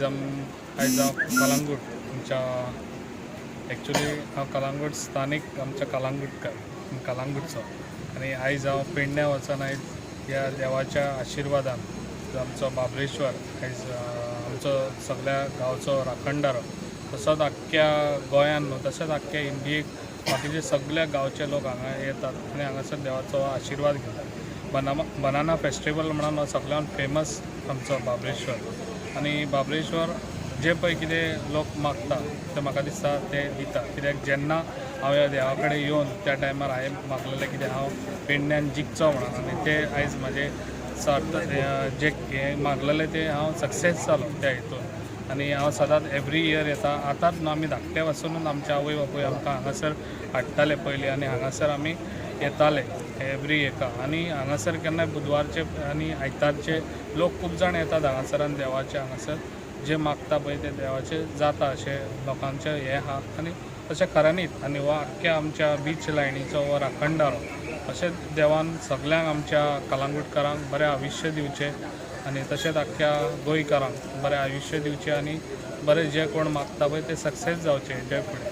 आयज हांव कलंगूट आमच्या एक्चुली हांव कलंगूट स्थानीक आमच्या कलंगूटचो आनी आयज हांव पेडण्या वचून आयज ह्या देवाच्या आशिर्वादान जो आमचो बाबळेश्वर आयज आमचो सगळ्या गांवचो राखणदारो तसोच आख्ख्या गोंयान न्हू तशेंच आख्ख्या इंडियेक बाकीचे सगळ्या गांवचे लोक हांगा येतात आनी हांगासर देवाचो आशिर्वाद घेतात। बनाना फेस्टिवल म्हणून हो सगळ्यान फेमस आमचो बाबळेश्वर आनी बाबळेश्वर जे पळय कितें लोक मागता ते म्हाका दिसता ते दिता, कित्याक जेन्ना हांव ह्या देवा कडेन येवन त्या टायमार हांवें मागलेलें कितें हांव पेडण्यान जिखचो म्हणून आनी ते आयज म्हाजे जे हें मागलेलें ते हांव सक्सेस जालो त्या हितून आनी हांव सदांच एवरी इयर येता। आतांच न्हू आमी धाकटे पासूनच आमचे आवय बापूय आमकां हांगासर हाडटाले पयलीं आनी हांगासर आमी येताले एवरी हेका आनी हांगासर केन्नाय बुधवारचे आनी आयतारचे लोक खूब जाण येतात हांगासर आनी देवाचे हांगासर जे मागता पळय ते देवाचे जाता अशें लोकांचें हें आहा आनी तशें खऱ्यांनीच आनी हो आख्ख्या आमच्या बीच लायणीचो हो राखणदारो अशेंच देवान सगळ्यांक आमच्या कलंगूटकारांक बरें आयुश्य दिवचें आनी तशेंच आख्ख्या गोंयकारांक बरें आयुश्य दिवचें आनी बरें जे कोण मागता पळय ते सक्सेस जावचे। जय फुडें।